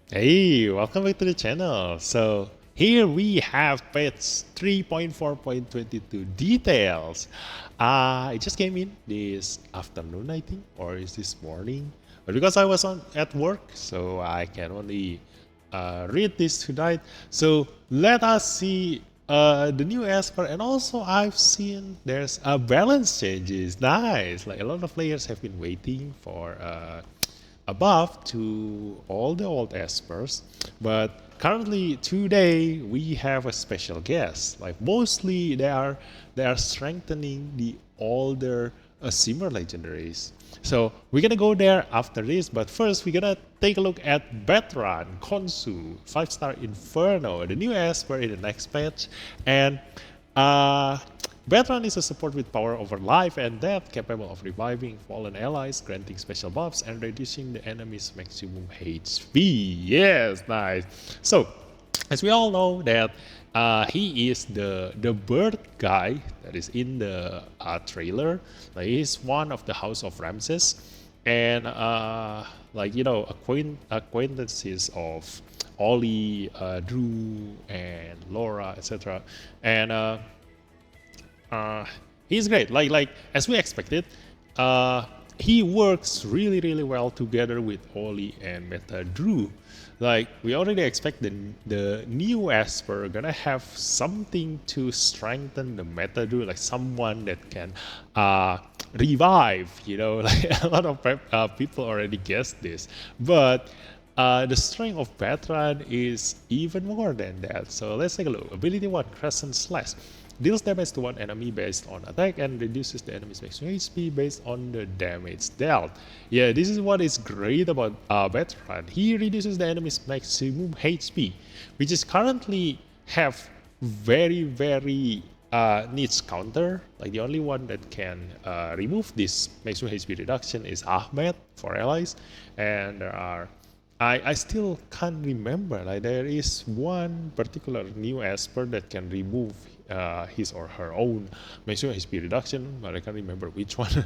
Hey, welcome back to the channel. So here we have patch 3.4.22 details. It just came in this afternoon, I think, or is this morning? But because I was at work, so I can only read this tonight. So let us see the new ESPER, and also I've seen there's a balance changes. Nice, like a lot of players have been waiting for. Above to all the old espers, but currently today we have a special guest. Like mostly they are strengthening the older simmer legendaries. So we're gonna go there after this, but first we're gonna take a look at Veteran Konsu 5-star Inferno, the new esper in the next patch, and uh, Veteran is a support with power over life and death, capable of reviving fallen allies, granting special buffs, and reducing the enemy's maximum HP. Yes, nice. So, as we all know that he is the bird guy that is in the trailer. Like he's one of the House of Ramses, and acquaintances of Ollie, Drew, and Laura, etc. And uh, he's great. Like as we expected, he works really well together with Oli and Meta Drew. Like we already expect the new Esper gonna have something to strengthen the Meta Drew, like someone that can revive. Like a lot of people already guessed this, but. The strength of Veteran is even more than that. So let's take a look. Ability 1, Crescent Slash. Deals damage to one enemy based on attack and reduces the enemy's maximum HP based on the damage dealt. Yeah, this is what is great about Veteran. He reduces the enemy's maximum HP, which is currently have very niche counter. Like the only one that can remove this maximum HP reduction is Ahmed for allies, and there are I still can't remember. Like there is one particular new esper that can remove his or her own maximum HP reduction, but I can't remember which one.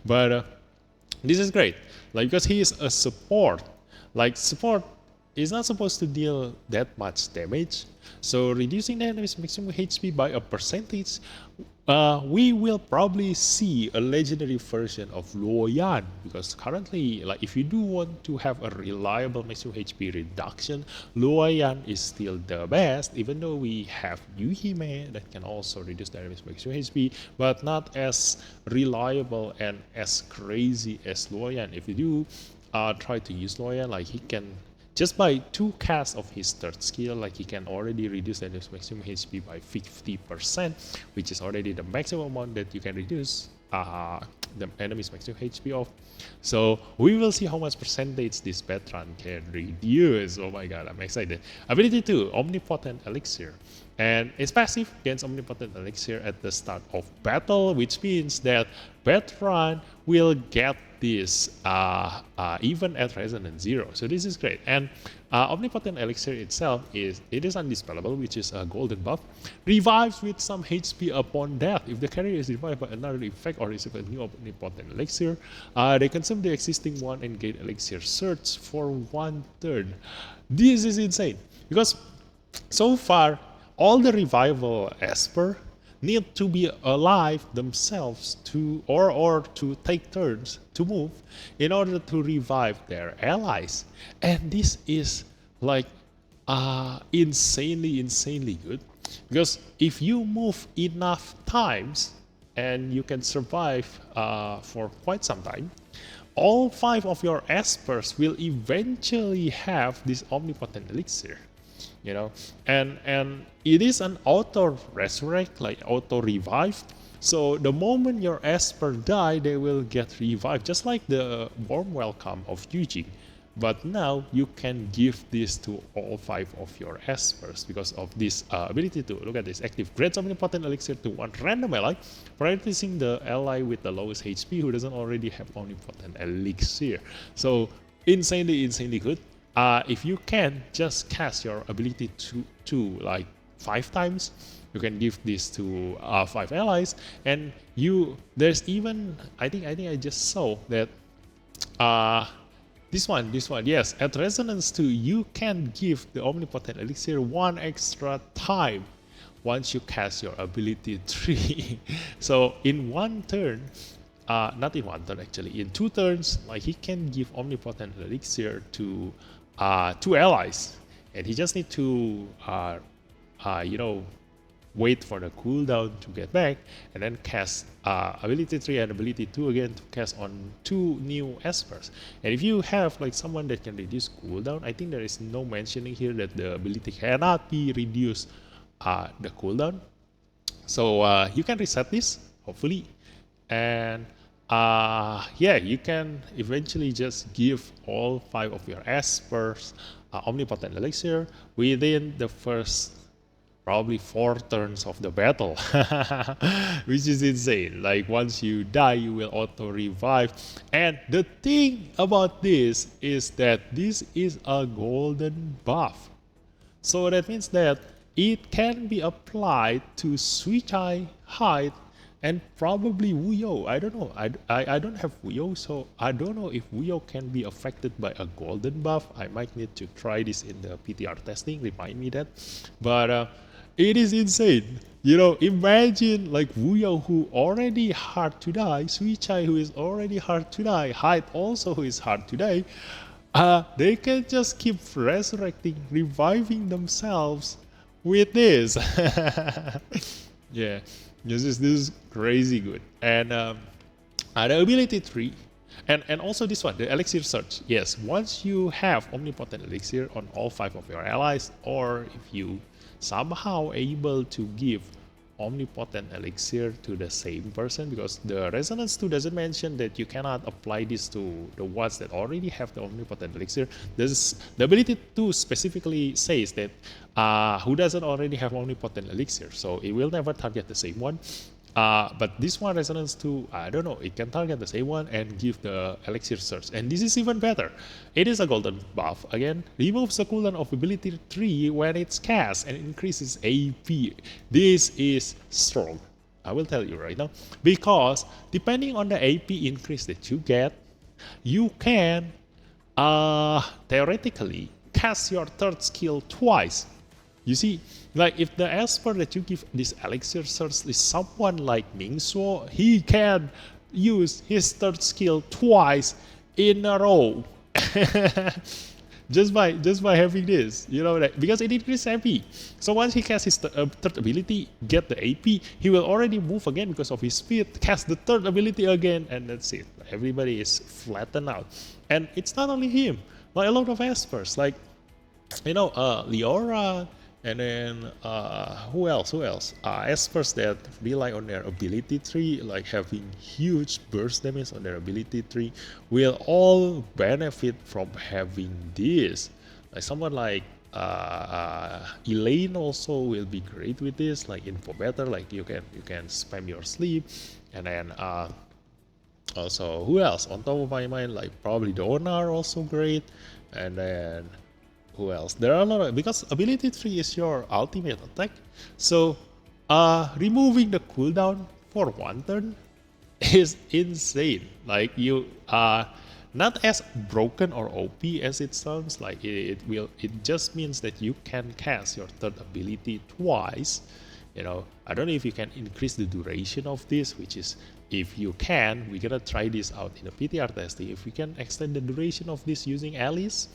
But this is great, like because he is a support. Like support is not supposed to deal that much damage, so reducing the enemy's maximum HP by a percentage, we will probably see a legendary version of Luoyan, because currently, like if you do want to have a reliable maximum HP reduction, Luoyan is still the best, even though we have Yuhime that can also reduce the enemy's maximum HP, but not as reliable and as crazy as Luoyan. If you do try to use Luoyan, like he can just by 2 casts of his third skill, like he can already reduce the maximum HP by 50%, which is already the maximum amount that you can reduce the enemy's maximum HP of. So we will see how much percentage this veteran can reduce. Oh my god, I'm excited. Ability 2, Omnipotent Elixir. And it's passive against Omnipotent Elixir at the start of battle, which means that veteran will get this even at resonance 0. So this is great. And Omnipotent Elixir itself is undispellable, which is a golden buff. Revives with some HP upon death. If the carrier is revived by another effect or receive a new Omnipotent Elixir, they consume the existing one and gain Elixir Surge for 1/3. This is insane, because so far all the revival Esper need to be alive themselves to or to take turns to move in order to revive their allies, and this is like insanely good, because if you move enough times and you can survive for quite some time, all 5 of your espers will eventually have this omnipotent elixir, and it is an auto resurrect, like auto revive. So the moment your esper die, they will get revived, just like the warm welcome of Eugene. But now you can give this to all 5 of your espers because of this ability to look at this active grants omnipotent elixir to one random ally, prioritizing the ally with the lowest HP who doesn't already have omnipotent elixir. So insanely good. If you can just cast your ability to like 5 times, you can give this to 5 allies, and there's even I think I just saw that This one, yes. At Resonance 2, you can give the Omnipotent Elixir one extra time once you cast your ability tree. So in one turn, not in one turn actually, in 2 turns, like he can give Omnipotent Elixir to 2 allies, and he just need to you know, wait for the cooldown to get back, and then cast ability 3 and ability 2 again to cast on 2 new espers. And if you have like someone that can reduce cooldown, I think there is no mentioning here that the ability cannot be reduced the cooldown. So you can reset this hopefully, and yeah, you can eventually just give all 5 of your espers omnipotent elixir within the first probably 4 turns of the battle, which is insane. Like once you die, you will auto revive. And the thing about this is that this is a golden buff. So that means that it can be applied to Suichai, Hyde, and probably Wuyo. I don't know. I don't have Wuyo, so I don't know if Wuyo can be affected by a golden buff. I might need to try this in the PTR testing. Remind me that. But it is insane. You know, imagine like Wuyo who already hard to die, Suichai who is already hard to die, Hyde also who is hard to die. They can just keep resurrecting, reviving themselves with this. Yeah, this is crazy good. And the ability tree, and also this one, the elixir search. Yes, once you have omnipotent elixir on all 5 of your allies, or if you somehow able to give omnipotent elixir to the same person, because the resonance 2 doesn't mention that you cannot apply this to the ones that already have the omnipotent elixir. This, the ability 2 specifically says that who doesn't already have omnipotent elixir, so it will never target the same one. But this one, Resonance 2, I don't know, it can target the same one and give the Elixir Search. And this is even better. It is a golden buff. Again, removes the cooldown of ability 3 when it's cast and increases AP. This is strong. I will tell you right now. Because depending on the AP increase that you get, you can theoretically cast your 3rd skill twice. You see, like if the esper that you give this elixir search is someone like Mingsuo, he can use his 3rd skill twice in a row. just by having this, you know, that because it increases AP. So once he casts his 3rd ability, get the AP, he will already move again because of his speed, cast the 3rd ability again, and that's it. Everybody is flattened out. And it's not only him, like a lot of espers, like, you know, Leora, and then who else? Espers that rely on their ability tree, like having huge burst damage on their ability tree, will all benefit from having this. Like someone like Elaine also will be great with this, like info better, like you can spam your sleep, and then also who else on top of my mind, like probably Donar also great, and then who else? There are a lot of, because ability 3 is your ultimate attack, so removing the cooldown for 1 turn is insane. Like you are not as broken or OP as it sounds. Like it just means that you can cast your 3rd ability twice. You know, I don't know if you can increase the duration of this, which is, if you can, we're gonna try this out in the PTR testing. If we can extend the duration of this using Alice,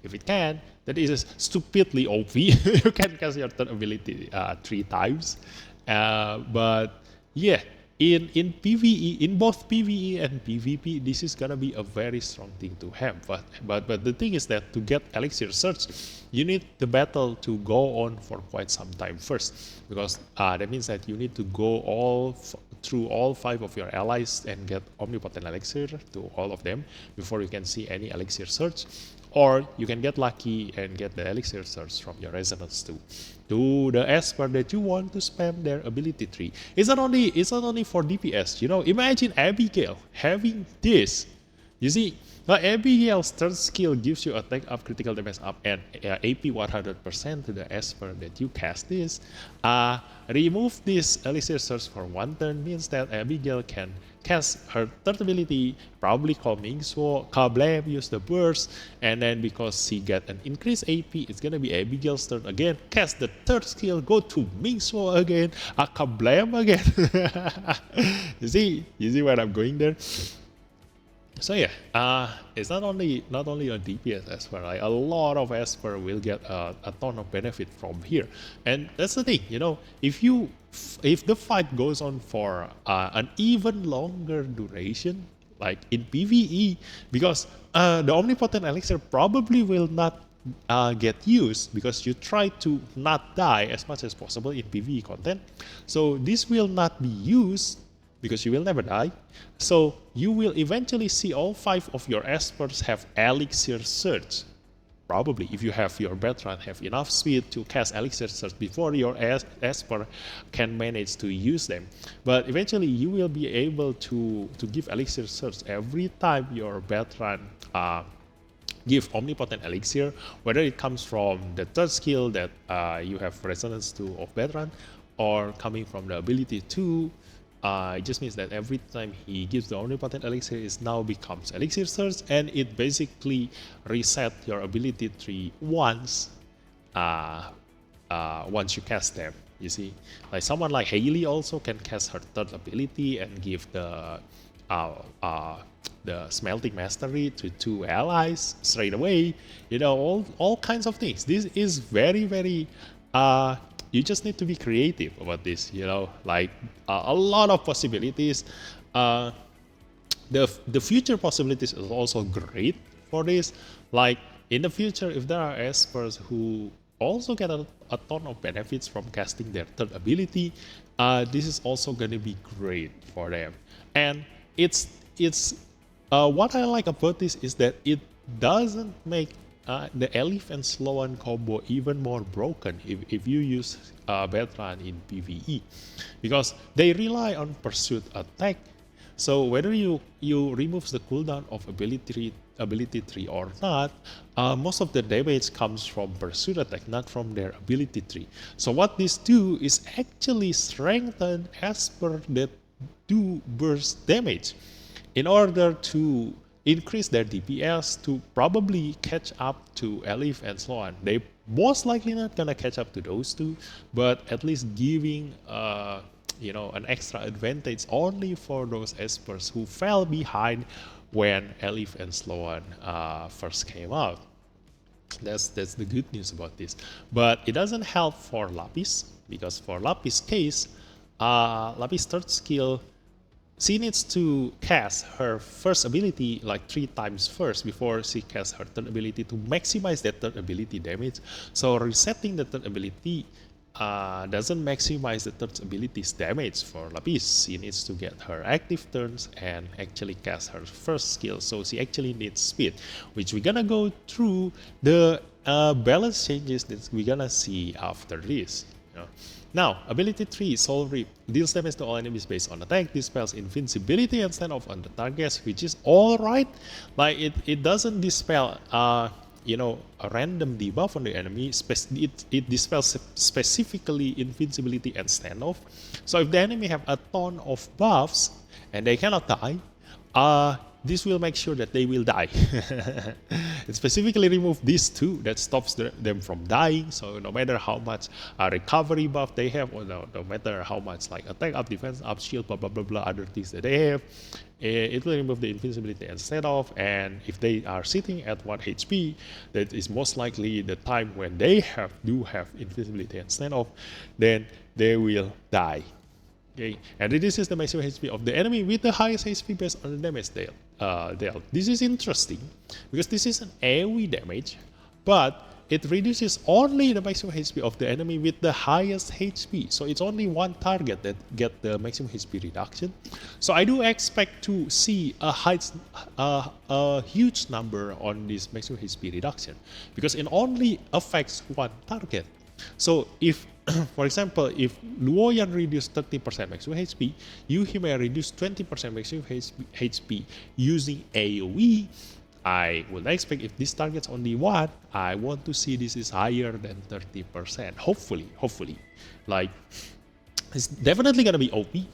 if it can, that is stupidly OP. You can cast your 3rd ability 3 times. But yeah, in PvE, in both PvE and PvP, this is gonna be a very strong thing to have. But the thing is that to get Elixir Search, you need the battle to go on for quite some time first, because that means that you need to go through all 5 of your allies and get omnipotent elixir to all of them before you can see any elixir search, or you can get lucky and get the elixir search from your resonance to the esper that you want to spam their ability tree. It's not only for DPS, you know. Imagine Abigail having this You see, the Abigail's third skill gives you attack up, critical damage up, and AP 100% to the Esper that you cast this. Remove this Elixir Surge for one turn means that Abigail can cast her third ability, probably called Mingswo, Kablam, use the burst, and then because she get an increased AP, it's gonna be Abigail's turn again. Cast the third skill, go to Mingswo again, Kablam again. You see where I'm going there? So yeah, it's not only a DPS Esper, like a lot of Esper will get a ton of benefit from here, and that's the thing, if the fight goes on for an even longer duration, like in PvE, because the Omnipotent Elixir probably will not get used because you try to not die as much as possible in PvE content, so this will not be used because you will never die. So you will eventually see all 5 of your Espers have Elixir Surge. Probably, if you have your veteran have enough speed to cast Elixir Surge before your Esper can manage to use them. But eventually you will be able to give Elixir Surge every time your veteran give Omnipotent Elixir, whether it comes from the third skill that you have Resonance to of veteran, or coming from the ability to. It just means that every time he gives the Omnipotent Elixir, it now becomes Elixir Surge, and it basically reset your ability tree once you cast them. You see, like someone like Hayley also can cast her third ability and give the Smelting Mastery to 2 allies straight away. All kinds of things. This is very, very you just need to be creative about this, like a lot of possibilities. The future possibilities is also great for this. Like in the future, if there are Espers who also get a ton of benefits from casting their third ability, this is also going to be great for them. And it's what I like about this is that it doesn't make the Elif and Sloan combo even more broken if you use veteran in PvE, because they rely on pursuit attack. So whether you remove the cooldown of ability tree or not, most of the damage comes from pursuit attack, not from their ability tree. So what this do is actually strengthen Esper that do burst damage in order to increase their DPS to probably catch up to Elif and Sloan. They most likely not gonna catch up to those two, but at least giving an extra advantage only for those Espers who fell behind when Elif and Sloan first came out. That's the good news about this. But it doesn't help for Lapis, because for Lapis case, Lapis third skill, she needs to cast her first ability like 3 times first before she casts her third ability to maximize that third ability damage. So resetting the third ability doesn't maximize the third ability's damage for Lapis. She needs to get her active turns and actually cast her first skill. So she actually needs speed, which we're gonna go through the balance changes that we're gonna see after this. Now, ability 3, Soul Reap, deals damage to all enemies based on attack, dispels invincibility and stand off on the targets, which is alright. Like it doesn't dispel a random debuff on the enemy. It dispels specifically invincibility and standoff. So if the enemy have a ton of buffs and they cannot die, this will make sure that they will die. It specifically remove these 2 that stops them from dying. So no matter how much recovery buff they have, or no matter how much like attack up, defense up, shield, blah blah blah blah, other things that they have, it will remove the invincibility and standoff. And if they are sitting at 1 HP, that is most likely the time when they do have invincibility and standoff, then they will die. Okay, and reduces the maximum HP of the enemy with the highest HP based on the damage dealt. This is interesting because this is an AoE damage, but it reduces only the maximum HP of the enemy with the highest HP. So it's only one target that get the maximum HP reduction. So I do expect to see a huge number on this maximum HP reduction because it only affects one target. So if, for example, if Luoyan reduce 30% maximum HP, you may reduce 20% maximum HP using AoE. I would expect if this targets only one, I want to see this is higher than 30%. Hopefully. Like, it's definitely gonna be OP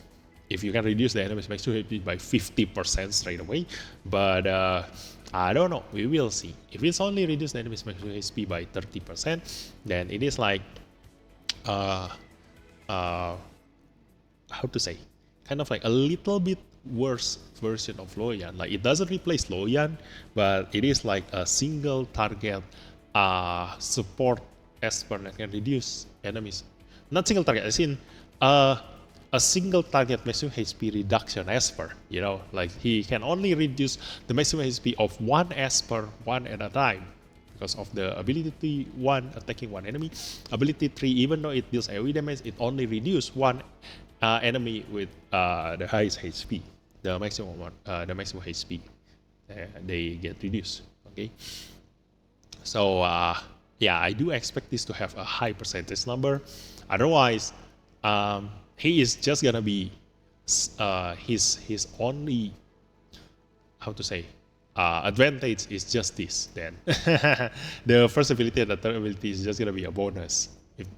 if you can reduce the enemy's maximum HP by 50% straight away. But I don't know. We will see. If it's only reduce the enemy's maximum HP by 30%, then it is like uh, how to say, kind of like a little bit worse version of Loyan. Like it doesn't replace Loyan, but it is like a single target support ESPER that can reduce enemies. Not single target, as in a single target maximum HP reduction ESPER. You know, like he can only reduce the maximum HP of one ESPER one at a time. Because of the ability 1 attacking one enemy, ability 3 even though it deals AoE damage, it only reduces one enemy with the highest HP, the maximum HP they get reduced. Okay, so yeah, I do expect this to have a high percentage number. Otherwise, he is just gonna be his only, how to say, advantage is just this. Then the first ability and the third ability is just gonna be a bonus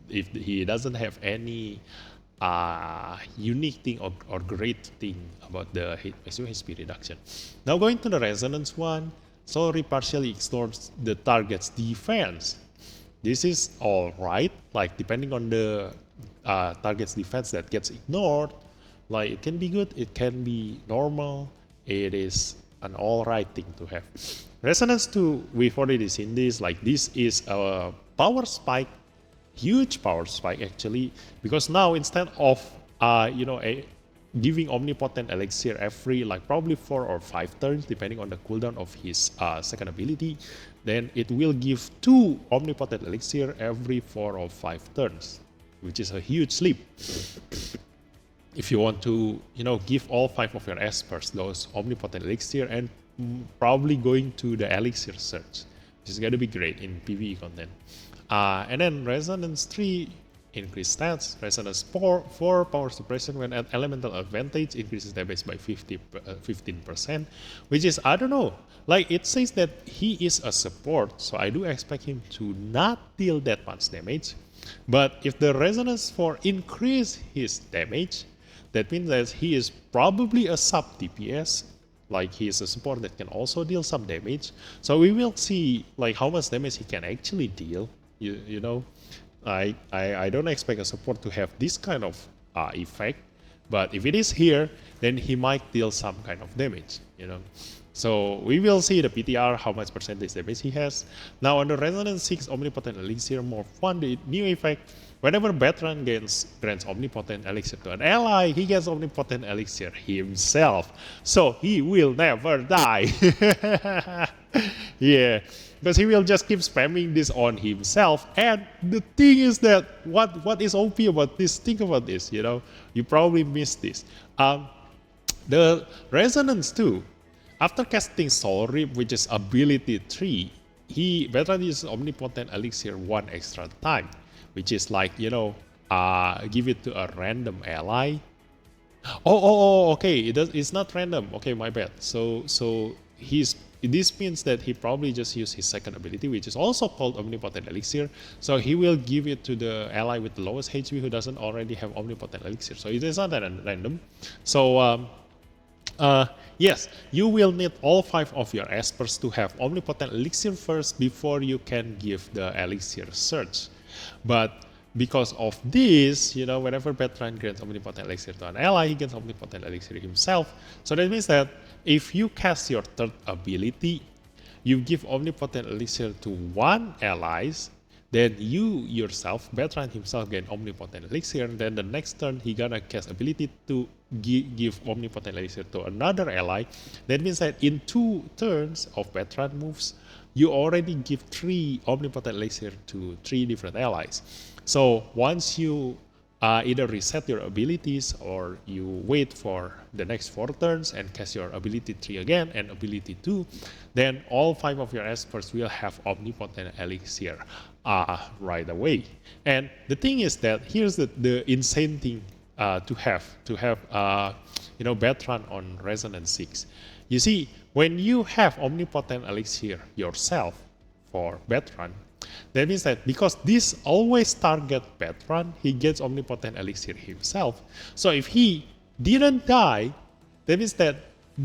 if he doesn't have any unique thing or great thing about the maximum HP reduction. Now going to the resonance one, Sorry partially ignores the target's defense. This is all right, like depending on the target's defense that gets ignored, like it can be good, it can be normal, it is an all right thing to have. Resonance 2, we've already seen this, like this is a power spike, huge power spike actually, because now instead of giving omnipotent elixir every like probably 4 or 5 turns depending on the cooldown of his second ability, then it will give 2 omnipotent elixir every 4 or 5 turns, which is a huge leap. If you want to give all 5 of your espers those omnipotent elixir and probably going to the elixir search, which is going to be great in PvE content. And then resonance 3, increased stats. Resonance 4 power suppression when at elemental advantage, increases damage by 15%, which is, I don't know, like it says that he is a support, so I do expect him to not deal that much damage. But if the resonance 4 increase his damage, that means that he is probably a sub DPS, like he is a support that can also deal some damage. So we will see like how much damage he can actually deal. You know, I don't expect a support to have this kind of effect, but if it is here, then he might deal some kind of damage, So we will see the PTR, how much percentage damage he has. Now on the Resonance 6 Omnipotent Elixir, more fun, the new effect, whenever veteran grants Omnipotent Elixir to an ally, he gets Omnipotent Elixir himself. So he will never die. Yeah, because he will just keep spamming this on himself. And the thing is that, what is OP about this? Think about this, you probably missed this. The Resonance 2, after casting Soul Rip, which is ability 3, veteran uses Omnipotent Elixir 1 extra time, which is like, give it to a random ally. Okay, it's not random. Okay, my bad. So this means that he probably just used his second ability, which is also called Omnipotent Elixir. So he will give it to the ally with the lowest HP who doesn't already have Omnipotent Elixir. So it is not that random. So yes, you will need all 5 of your espers to have Omnipotent Elixir first before you can give the Elixir search. But because of this, whenever veteran grants Omnipotent Elixir to an ally, he gets Omnipotent Elixir himself. So that means that if you cast your third ability, you give Omnipotent Elixir to one ally, then you yourself, veteran himself, get Omnipotent Elixir, and then the next turn he gonna cast ability to give Omnipotent Elixir to another ally. That means that in 2 turns of veteran moves, you already give 3 Omnipotent Elixir to 3 different allies. So once you either reset your abilities or you wait for the next 4 turns and cast your ability 3 again and ability 2, then all 5 of your espers will have Omnipotent Elixir. right away. And the thing is that here's the insane thing to have Bertrand on Resonance 6. You see, when you have omnipotent elixir yourself for Bertrand, that means that because this always target Bertrand, he gets omnipotent elixir himself. So if he didn't die, that means that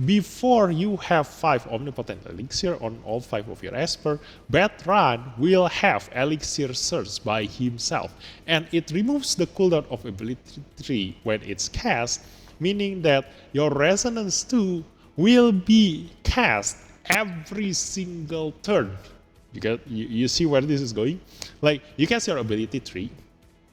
before you have 5 omnipotent elixir on all 5 of your Esper, Bertrand will have elixir search by himself. And it removes the cooldown of ability 3 when it's cast, meaning that your Resonance 2 will be cast every single turn. You see where this is going? Like, you cast your ability 3.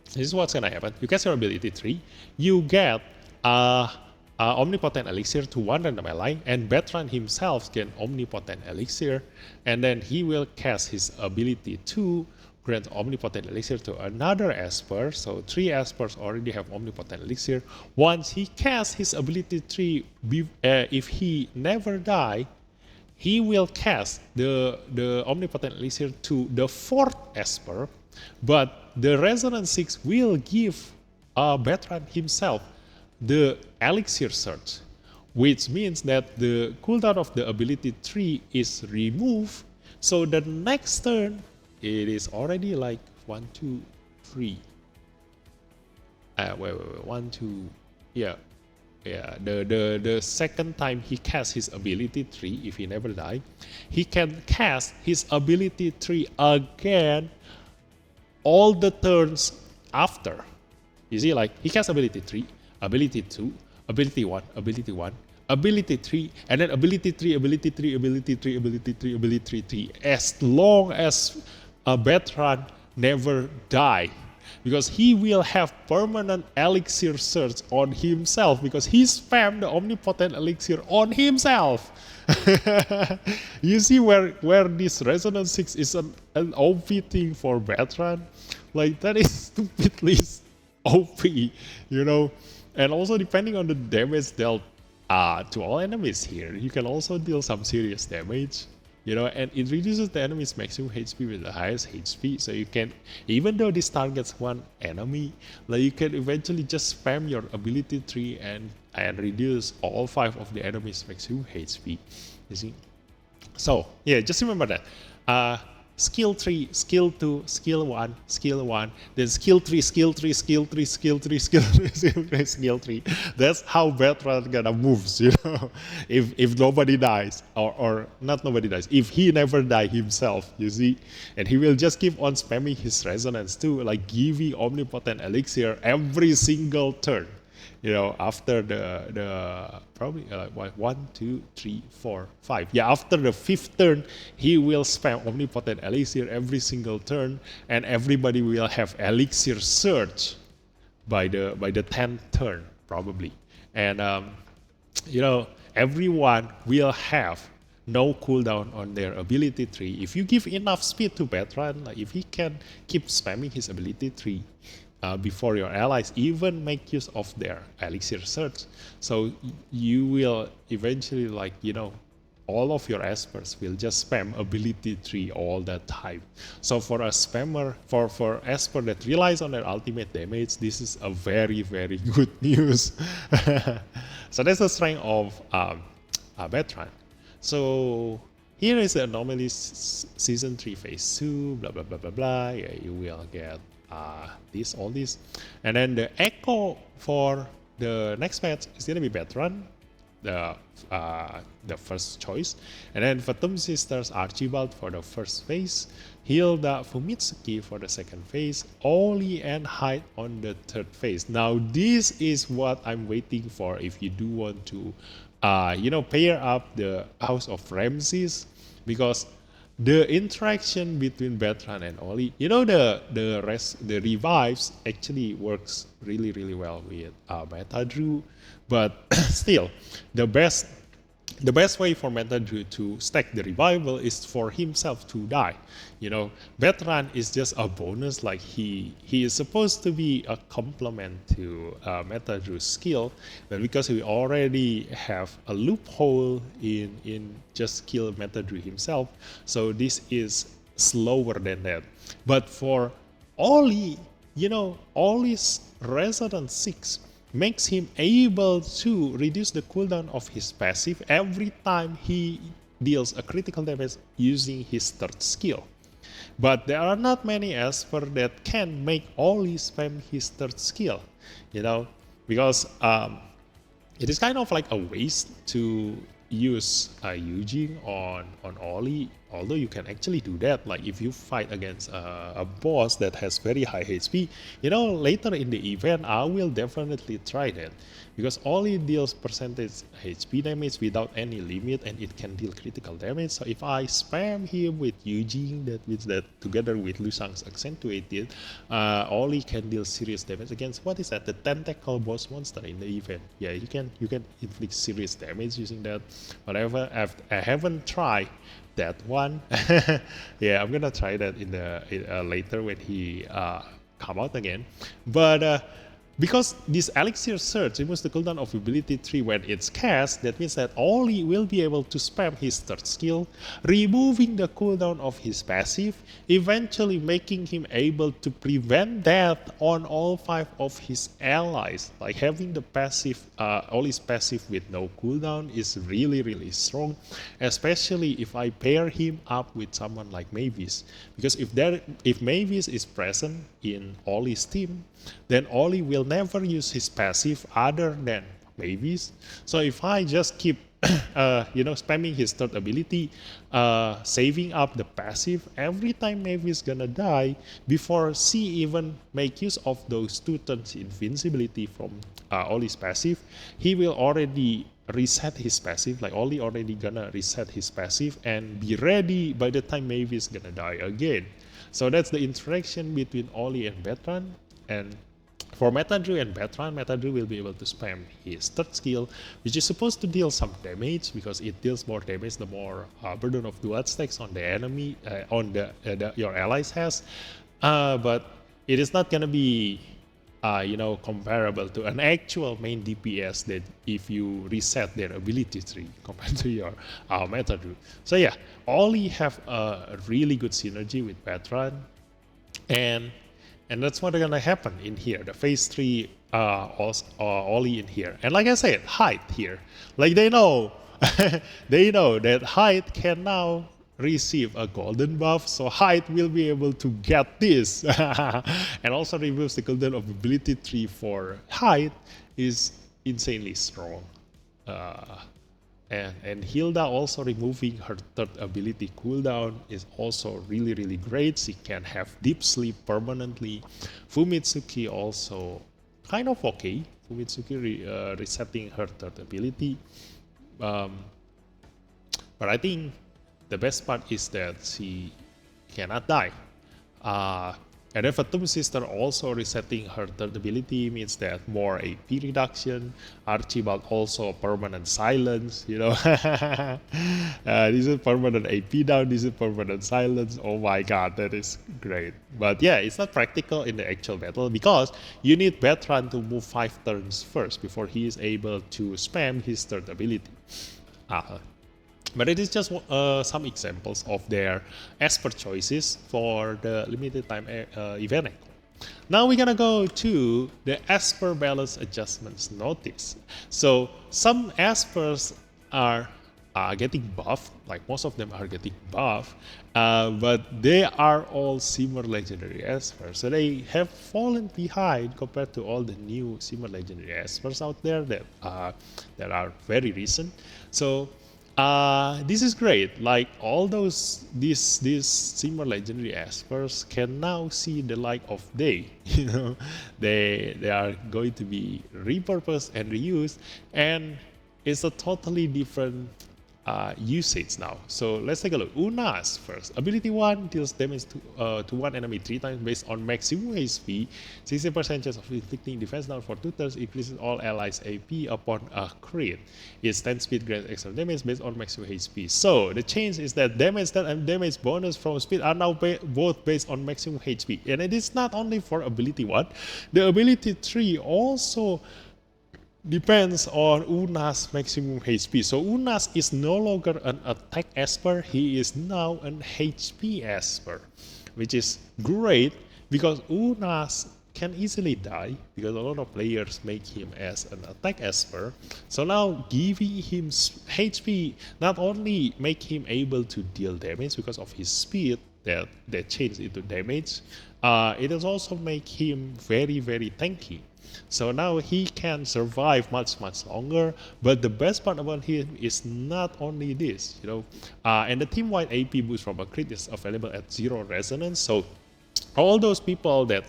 This is what's gonna happen. You cast your ability 3, you get omnipotent elixir to one random ally, and Bertrand himself get omnipotent elixir, and then he will cast his ability 2, grant omnipotent elixir to another Esper. So 3 Espers already have omnipotent elixir. Once he casts his ability 3, if he never die, he will cast the omnipotent elixir to the 4th Esper, but the Resonance 6 will give Bertrand himself the elixir search, which means that the cooldown of the ability 3 is removed. So the next turn, it is already like 1, 2, 3. Wait, 1, 2, yeah. The second time he casts his ability 3, if he never die, he can cast his ability 3 again all the turns after. You see, like, he casts ability 3, ability 2, ability 1, ability 1, ability 3, and then ability 3, ability 3, ability 3, ability 3, ability 3, as long as Bertrand never die. Because he will have permanent elixir search on himself, because he spammed the omnipotent elixir on himself. You see where this Resonance 6 is an OP thing for Bertrand? Like, that is stupidly OP, you know? And also, depending on the damage dealt to all enemies here, you can also deal some serious damage. And it reduces the enemy's maximum HP with the highest HP, so you can, even though this targets one enemy, like, you can eventually just spam your ability 3 and reduce all 5 of the enemy's maximum HP, you see. So yeah, just remember that skill 3, skill 2, skill 1, skill 1, then skill 3, skill 3, skill 3, skill 3, skill 3, skill 3, skill 3. That's how Bertrand gonna moves, if nobody dies, or not nobody dies, if he never die himself, you see. And he will just keep on spamming his Resonance too, like giving omnipotent elixir every single turn. After the probably 1, 2, 3, 4, 5. Yeah, after the 5th turn, he will spam omnipotent elixir every single turn, and everybody will have elixir search by the 10th turn probably. And everyone will have no cooldown on their ability 3. If you give enough speed to Bertrand, like if he can keep spamming his ability 3. Before your allies even make use of their elixir search, so you will eventually, all of your Espers will just spam ability 3 all the time. So for a spammer, for Esper that relies on their ultimate damage, this is a very, very good news. So that's the strength of Bertrand. So here is the anomaly season 3 phase 2, blah blah blah blah blah. Yeah, you will get all this, and then the echo for the next match is gonna be Bertrand, the first choice, and then Phantom Sisters Archibald for the first phase, Hilda Fumitsuki for the second phase, Oli and Hyde on the third phase. Now this is what I'm waiting for if you do want to pair up the House of Ramses, because the interaction between Bertrand and Oli, the revives actually works really, really well with Metadrew, but still, the best way for Metadrew to stack the revival is for himself to die. Bertrand is just a bonus, like he is supposed to be a complement to Metadrew's skill, but because we already have a loophole in just kill Metadrew himself, so this is slower than that. But for Oli, Oli's Resonance 6 makes him able to reduce the cooldown of his passive every time he deals a critical damage using his third skill. But there are not many Esper that can make Oli spam his third skill, because it is kind of like a waste to use Eugene on Oli, although you can actually do that. Like if you fight against a boss that has very high HP, later in the event I will definitely try that, because Oli deals percentage HP damage without any limit, and it can deal critical damage. So if I spam him with Eugene, that means that together with Lusang's accentuated, Oli can deal serious damage against, what is that, the tentacle boss monster in the event. Yeah, you can inflict serious damage using that. Whatever, I haven't tried that one. Yeah, I'm gonna try that in the later when he come out again. But because this Elixir Surge removes the cooldown of ability 3 when it's cast, that means that Oli will be able to spam his third skill, removing the cooldown of his passive, eventually making him able to prevent death on all 5 of his allies. Like having the passive, Oli's passive with no cooldown is really, really strong, especially if I pair him up with someone like Mavis. Because if Mavis is present in Oli's team, then Oli will never use his passive other than Mavis. So if I just keep spamming his third ability, saving up the passive every time Mavis gonna die, before she even make use of those 2 turns invincibility from Oli's passive, he will already reset his passive. Like Oli already gonna reset his passive and be ready by the time Mavis gonna die again. So that's the interaction between Oli and Veteran. And for Metadrew and Veteran, Metadrew will be able to spam his third skill, which is supposed to deal some damage, because it deals more damage the more burden of dual stacks on the enemy, your allies has. But it is not gonna be comparable to an actual main DPS that if you reset their ability tree compared to your Metadrew. So yeah, Oli have a really good synergy with Veteran, and that's what's gonna happen in here. The phase 3 Oli in here. And like I said, Height here. Like they know they know that Height can now receive a golden buff, so Height will be able to get this. And also removes the cooldown of ability tree for Height is insanely strong. And Hilda also removing her third ability cooldown is also really, really great. She can have deep sleep permanently. Fumitsuki also kind of okay. Fumitsuki resetting her third ability. But I think the best part is that she cannot die. And then Fatum Sister also resetting her third ability means that more AP reduction. Archibald also permanent silence, this is permanent AP down, this is permanent silence. Oh my god, that is great. But yeah, it's not practical in the actual battle because you need Veteran to move 5 turns first before he is able to spam his third ability. But it is just some examples of their Esper choices for the limited time event. Now we're gonna go to the Esper balance adjustments notice. So some Espers are getting buffed, like most of them are getting buffed, but they are all Simmer Legendary Espers. So they have fallen behind compared to all the new Simmer Legendary Espers out there that are very recent. So this is great. Like all these Simmer Legendary Espers can now see the light of day. They are going to be repurposed and reused, and it's a totally different usage now. So let's take a look. Unas first. Ability 1 deals damage to one enemy 3 times based on maximum HP. 60% chance of inflicting defense down for 2 turns. Increases all allies AP upon a crit. Its 10 speed grants extra damage based on maximum HP. So the change is that damage stat and damage bonus from speed are now both based on maximum HP. And it is not only for ability 1. The ability 3 also depends on Una's maximum HP. So Unas is no longer an attack Esper, he is now an HP Esper, which is great because Unas can easily die because a lot of players make him as an attack Esper. So now giving him HP not only make him able to deal damage because of his speed that change into damage, it is also make him very tanky. So now he can survive much longer. But the best part about him is not only this, and the team-wide AP boost from a crit is available at 0 resonance. So all those people that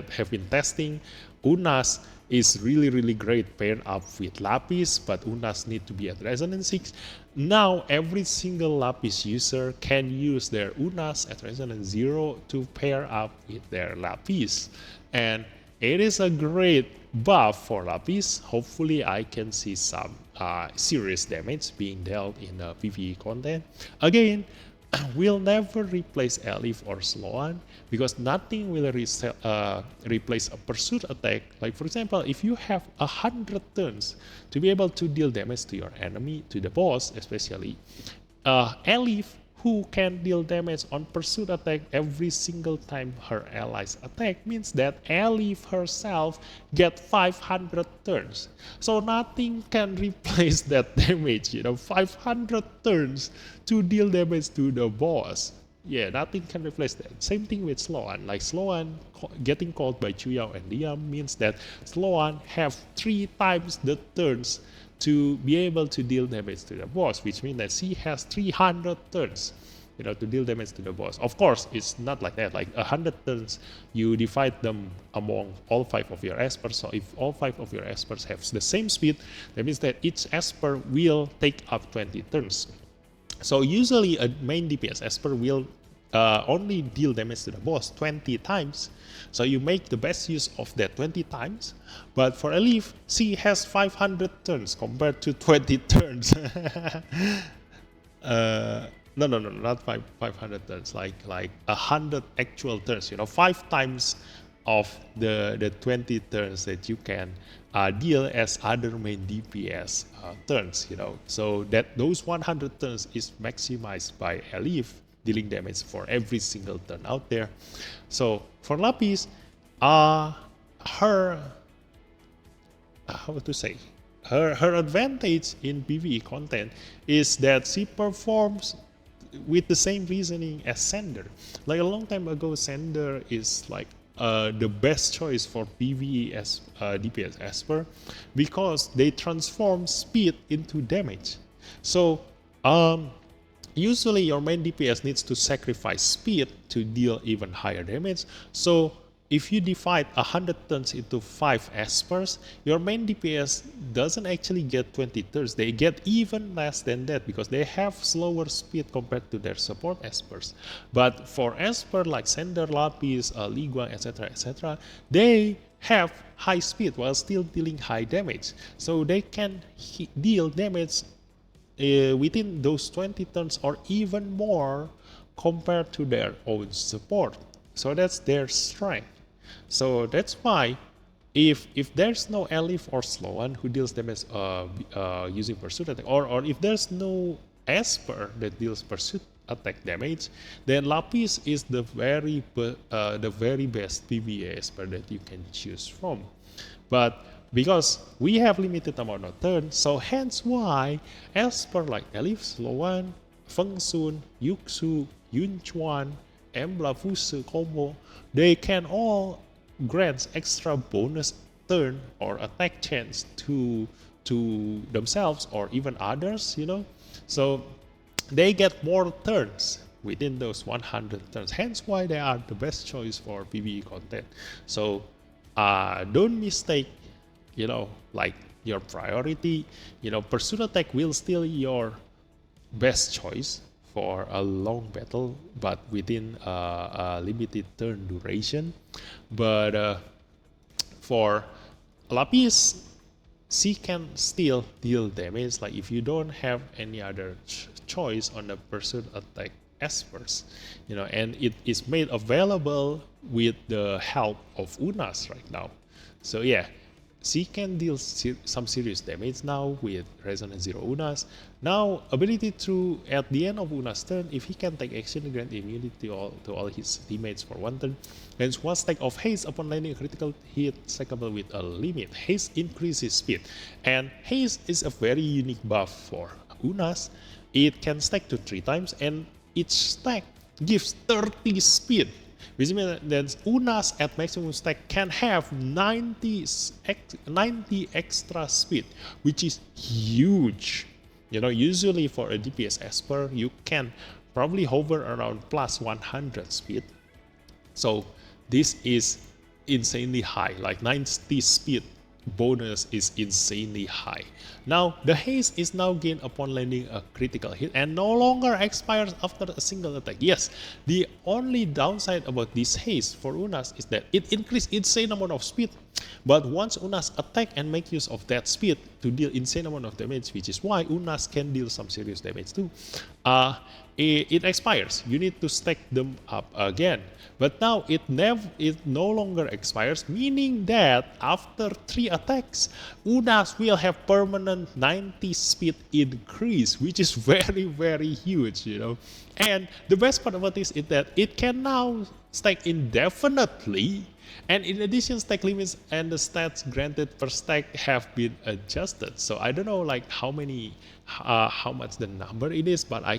have been testing Unas is really great paired up with Lapis, but Unas need to be at resonance 6. Now every single Lapis user can use their Unas at resonance 0 to pair up with their Lapis, and it is a great buff for Lapis. Hopefully I can see some serious damage being dealt in the PvE content. Again, will never replace Elif or Sloan because nothing will replace a pursuit attack. Like for example, if you have 100 turns to be able to deal damage to your enemy, to the boss especially, Elif, who can deal damage on pursuit attack every single time her allies attack, means that Elif herself get 500 turns. So nothing can replace that damage, 500 turns to deal damage to the boss. Yeah, nothing can replace that. Same thing with Sloan. Like Sloan getting called by Chuyao and Liam means that Sloan have 3 times the turns to be able to deal damage to the boss, which means that she has 300 turns, to deal damage to the boss. Of course, it's not like that. Like 100 turns, you divide them among all 5 of your Espers. So if all 5 of your Espers have the same speed, that means that each Esper will take up 20 turns. So usually a main DPS Esper will only deal damage to the boss 20 times. So you make the best use of that 20 times. But for Elif, she has 500 turns compared to 20 turns. No, not 500 turns. Like 100 actual turns. 5 times of the 20 turns that you can deal as other main DPS turns. So that those 100 turns is maximized by Elif, dealing damage for every single turn out there. So for Lapis, her advantage in PvE content is that she performs with the same reasoning as Sander. Like a long time ago, Sander is like the best choice for PvE as DPS Esper because they transform speed into damage. So usually your main DPS needs to sacrifice speed to deal even higher damage. So if you divide 100 turns into 5 Espers, your main DPS doesn't actually get 20 turns. They get even less than that because they have slower speed compared to their support Espers. But for Esper like Sander, Lapis, Liguang, etc., they have high speed while still dealing high damage. So they can deal damage within those 20 turns or even more compared to their own support. So that's their strength. So that's why if there's no Elif or Sloan who deals damage using pursuit attack, or if there's no Esper that deals pursuit attack damage, then Lapis is the very best PvE Esper that you can choose from. But because we have limited amount of turns, so hence why Esper like Elif, Sloan, Feng Sun, Yuxu, Yunchuan, Embla Fuse combo, they can all grant extra bonus turn or attack chance to themselves or even others, So they get more turns within those 100 turns. Hence why they are the best choice for PvE content. So don't mistake, like your priority. Pursuit attack will still your best choice for a long battle, but within a limited turn duration. But for Lapis, she can still deal damage. Like if you don't have any other choice on the pursuit attack Espers, and it is made available with the help of Unas right now. So yeah, she can deal some serious damage now with Resonance Zero Unas. Now, ability to, at the end of Una's turn, if he can take action, grant immunity to all his teammates for 1 turn. Gains 1 stack of haste upon landing a critical hit, stackable with a limit. Haste increases speed. And haste is a very unique buff for Unas. It can stack to 3 times, and each stack gives 30 speed. Which means that Unas at maximum stack can have 90 extra speed, which is huge. Usually for a DPS Esper, you can probably hover around plus 100 speed. So this is insanely high, like 90 speed bonus is insanely high. Now, the haste is now gained upon landing a critical hit and no longer expires after a single attack. Yes, the only downside about this haste for Unas is that it increases insane amount of speed, but once Unas attack and make use of that speed to deal insane amount of damage, which is why Unas can deal some serious damage too, it expires. You need to stack them up again. But now it no longer expires, meaning that after 3 attacks, Unas will have permanent 90 speed increase, which is very, very huge, And the best part about this is that it can now stack indefinitely, and in addition, stack limits and the stats granted per stack have been adjusted. So I don't know like how much the number it is, but I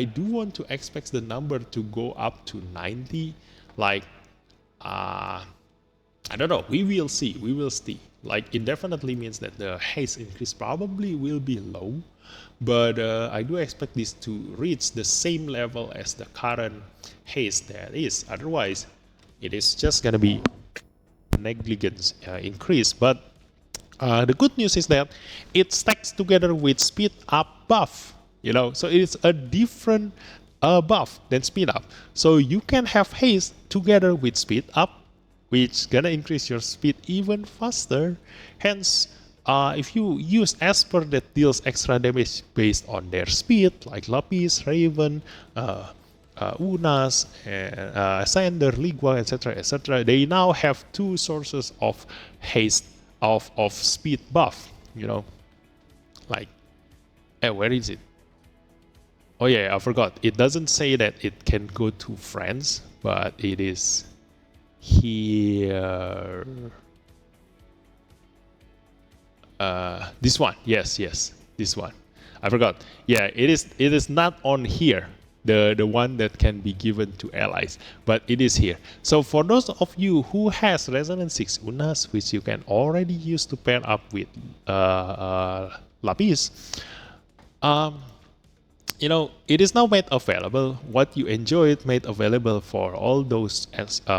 do want to expect the number to go up to 90. Like, I don't know. We will see. Like indefinitely means that the haste increase probably will be low, but I do expect this to reach the same level as the current haste that is. Otherwise, it is just gonna be negligence increase. But the good news is that it stacks together with speed up buff. So it's a different buff than speed up. So you can have haste together with speed up, which gonna increase your speed even faster. Hence, if you use Esper that deals extra damage based on their speed, like Lapis, Raven, Unas, Sander, Ligua, etc., they now have 2 sources of haste of speed buff. Like, where is it? Oh yeah, I forgot. It doesn't say that it can go to friends, but it is here. This one, yes, this one. I forgot. Yeah, it is not on here. The one that can be given to allies, but it is here. So for those of you who has Resonance 6 Unas, which you can already use to pair up with Lapis, it is now made available. What you enjoyed made available for all those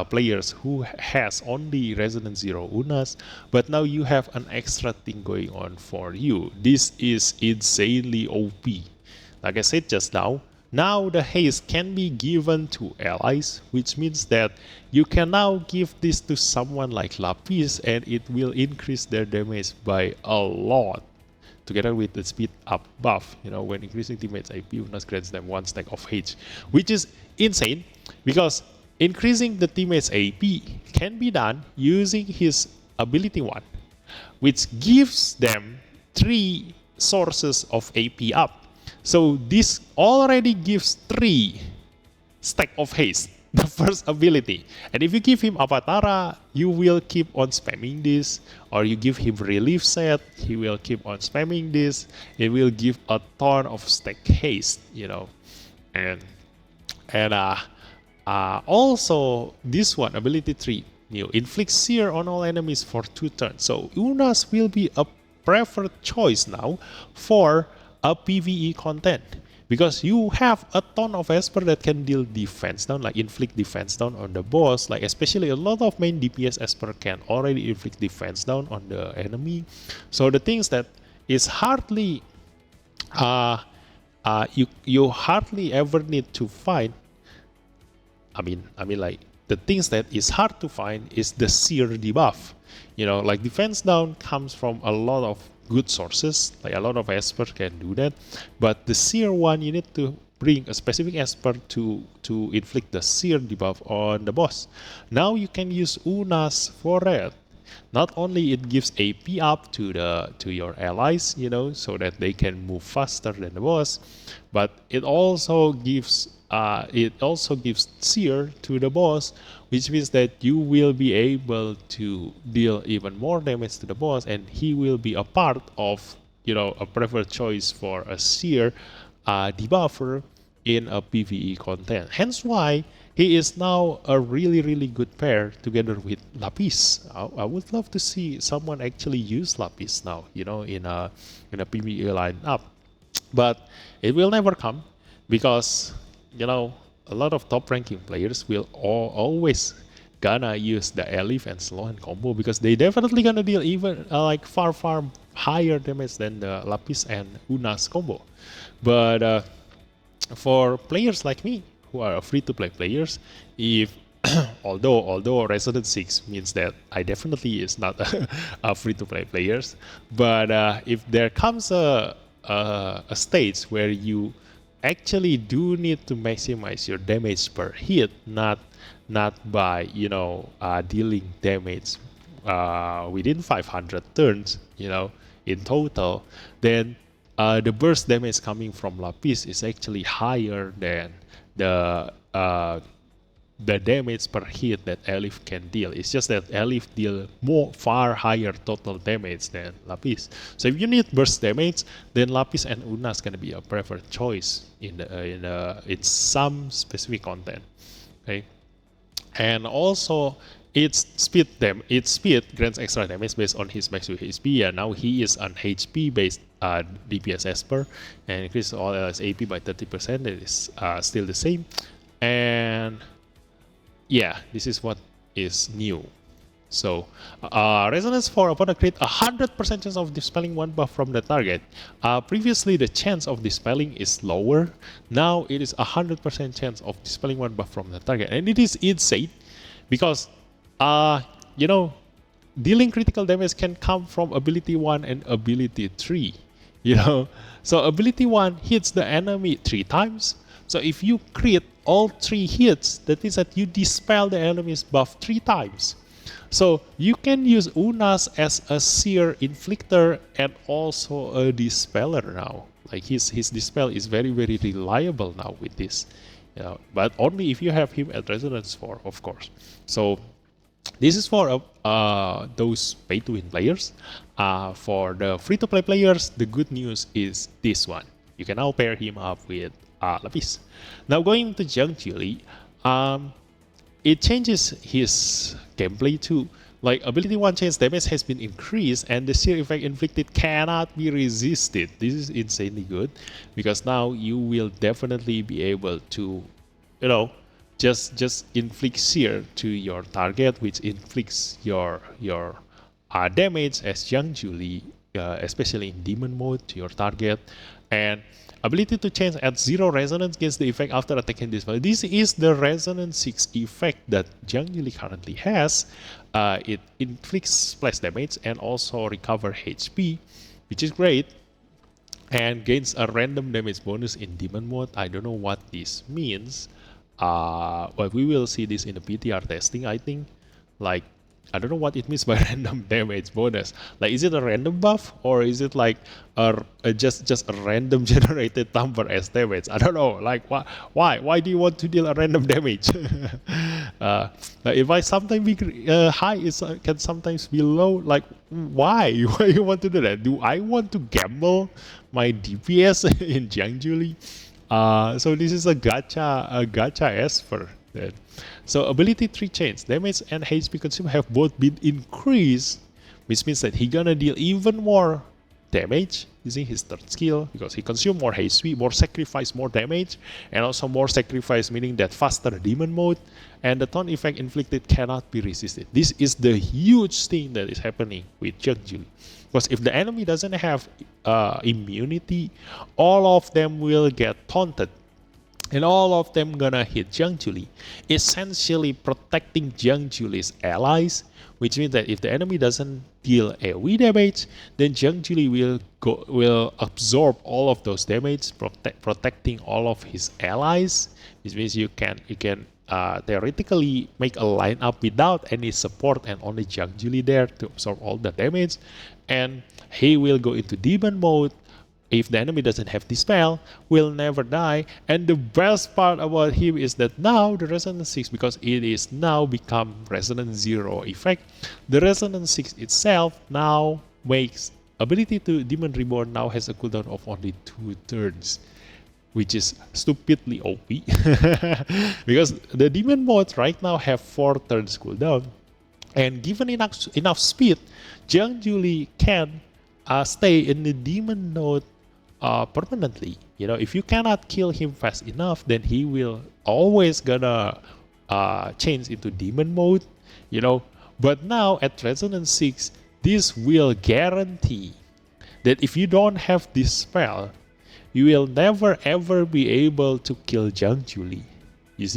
players who has only Resonance Zero Unas, but now you have an extra thing going on for you. This is insanely OP. Like I said just now the haste can be given to allies, which means that you can now give this to someone like Lapis and it will increase their damage by a lot. Together with the speed up buff, when increasing teammates AP, Unas grants them 1 stack of H, which is insane because increasing the teammates AP can be done using his ability 1, which gives them 3 sources of AP up. So this already gives 3 stack of haste, the first ability. And if you give him Avatara, you will keep on spamming this, or you give him relief set, he will keep on spamming this. It will give a ton of stack haste, And also this one, ability 3, inflict sear on all enemies for 2 turns. So Unas will be a preferred choice now for a PvE content, because you have a ton of Esper that can deal defense down, like inflict defense down on the boss. Like especially a lot of main DPS Esper can already inflict defense down on the enemy. So the things that is hardly you hardly ever need to find. I mean like the things that is hard to find is the sear debuff. Like defense down comes from a lot of good sources, like a lot of Esper can do that, but the sear one, you need to bring a specific Esper to inflict the sear debuff on the boss. Now you can use Unas for that, Not only it gives AP up to your allies, so that they can move faster than the boss, but it also gives seer to the boss, which means that you will be able to deal even more damage to the boss, and he will be a part of a preferred choice for a seer debuffer in a PvE content. Hence why he is now a really, really good pair together with Lapis. I would love to see someone actually use Lapis now, in a PvE lineup. But it will never come because, a lot of top ranking players will always gonna use the Elif and Sloan combo because they definitely gonna deal even like far, far higher damage than the Lapis and Unas combo. But for players like me who are free-to-play players, if although Resident 6 means that I definitely is not a free-to-play players, but if there comes a stage where you actually do need to maximize your damage per hit, not by dealing damage within 500 turns, in total, then the burst damage coming from Lapis is actually higher than the damage per hit that Elif can deal. It's just that Elif deal far higher total damage than Lapis. So if you need burst damage, then Lapis and Unas gonna be a preferred choice in some specific content. Okay, and also its speed grants extra damage based on his max HP, and now he is an HP based DPS ESPER and increase all else AP by 30%. That is still the same, and yeah, this is what is new. So, Resonance 4 upon a crit, 100% chance of dispelling one buff from the target. Previously, the chance of dispelling is lower. Now, it is 100% chance of dispelling one buff from the target. And it is insane because, dealing critical damage can come from ability 1 and ability 3. So ability 1 hits the enemy 3 times. So if you crit all 3 hits, that means that you dispel the enemy's buff 3 times. So you can use Unas as a seer inflictor and also a dispeller now. Like his dispel is very, very reliable now with this. But only if you have him at Resonance 4, of course. So this is for those pay-to-win players. For the free-to-play players, the good news is this one. You can now pair him up with Lapis. Now going to Jiang Juli, it changes his gameplay too. Like ability 1 chance damage has been increased and the seer effect inflicted cannot be resisted. This is insanely good because now you will definitely be able to, just inflict seer to your target, which inflicts your damage as Jiang Juli, especially in demon mode, to your target. And ability to change at 0 resonance gains the effect after attacking this value. This is the resonance 6 effect that Jiang Juli currently has. It inflicts splash damage and also recover HP, which is great, and gains a random damage bonus in demon mode. I don't know what this means, but we will see this in the PTR testing, I think. Like, I don't know what it means by random damage bonus. Like, is it a random buff or is it like just a random generated number as damage? I don't know. Like, why do you want to deal a random damage? If I sometimes be high, it can sometimes be low. Like, why? Why you want to do that? Do I want to gamble my DPS in Jiang Juli? So this is a gacha esper. So ability 3 chains, damage and HP consumed have both been increased, which means that he gonna deal even more damage using his third skill because he consumed more HP, more sacrifice, more damage, and also more sacrifice, meaning that faster demon mode, and the taunt effect inflicted cannot be resisted. This is the huge thing that is happening with Jiang Juli. Because if the enemy doesn't have immunity, all of them will get taunted. And all of them gonna hit Jiang Juli, essentially protecting Jiang Juli's allies, which means that if the enemy doesn't deal AoE damage, then Jiang Juli will absorb all of those damage, protecting all of his allies, which means you can theoretically make a lineup without any support and only Jiang Juli there to absorb all the damage, and he will go into demon mode. If the enemy doesn't have dispel, will never die. And the best part about him is that now the Resonance 6, because it is now become Resonance 0 effect, the Resonance 6 itself now makes ability to Demon Reborn now has a cooldown of only 2 turns, which is stupidly OP. Because the Demon mode right now have 4 turns cooldown. And given enough speed, Jiang Juli can stay in the Demon node permanently. You know, if you cannot kill him fast enough, then he will always gonna change into demon mode. You know, but now at Resonance 6, this will guarantee that if you don't have this spell, you will never ever be able to kill Jiang Juli. You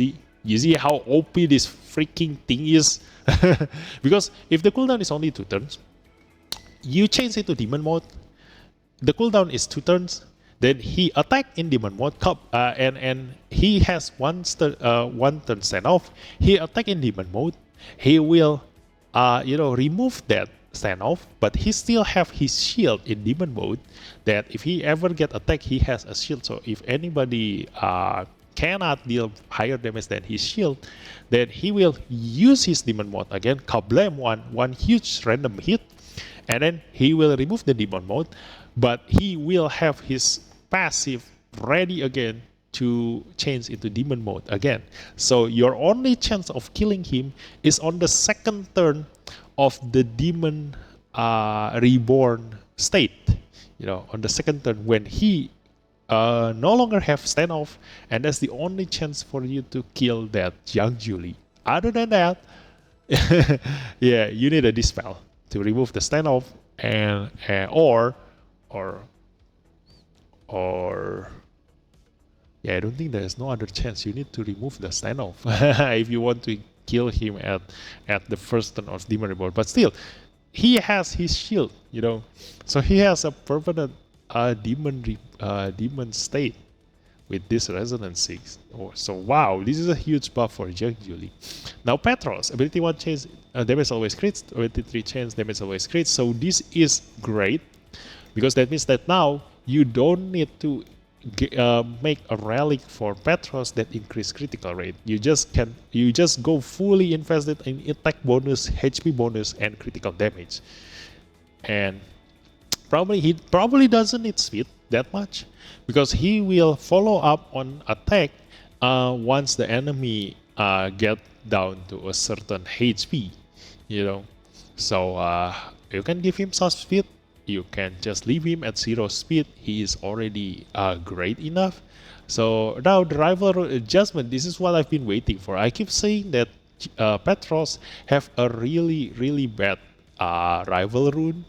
see how OP this freaking thing is. Because if the cooldown is only 2 turns, you change it to demon mode, the cooldown is 2 turns, then he attack in demon mode, and he has one turn standoff. He attack in demon mode. He will, remove that standoff, but he still have his shield in demon mode. That if he ever get attacked, he has a shield. So if anybody cannot deal higher damage than his shield, then he will use his demon mode again, kablam, one huge random hit, and then he will remove the demon mode, but he will have his passive ready again to change into demon mode again. So your only chance of killing him is on the second turn of the demon reborn state. You know, on the second turn when he no longer have standoff, and that's the only chance for you to kill that Jiang Juli. Other than that, yeah, you need a dispel to remove the standoff, and or yeah, I don't think there's no other chance. You need to remove the standoff if you want to kill him at the first turn of Demon Reborn. But still, he has his shield, you know, so he has a permanent demon state with this Resonance 6. So wow, this is a huge buff for Jiang Juli. Now Petros, ability 1 change, damage always crits, ability 3 change, damage always crits. So this is great, because that means that now you don't need to make a relic for Petros that increase critical rate. You just go fully invested in attack bonus, HP bonus, and critical damage. And he probably doesn't need speed that much, because he will follow up on attack once the enemy get down to a certain HP, you know. So you can give him some speed, you can just leave him at 0 speed. He is already great enough. So now the rival adjustment, this is what I've been waiting for. I keep saying that Petros have a really bad rival rune.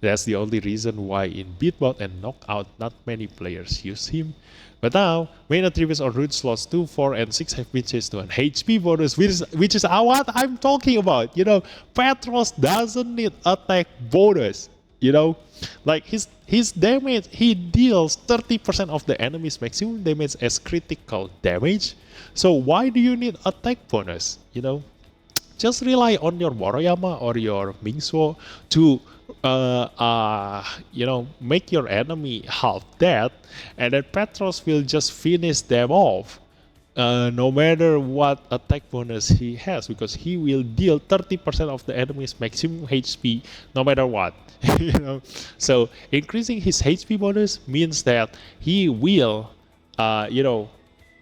That's the only reason why in Beatbout and Knockout not many players use him. But now, main attributes on rune slots 2, 4, and 6 have been changed to an HP bonus, which is what I'm talking about. You know, Petros doesn't need attack bonus. You know, like his damage, he deals 30% of the enemy's maximum damage as critical damage. So why do you need attack bonus? You know, just rely on your Moroyama or your Mingsuo to make your enemy half dead, and then Petros will just finish them off, no matter what attack bonus he has, because he will deal 30% of the enemy's maximum HP no matter what. You know, so increasing his HP bonus means that he will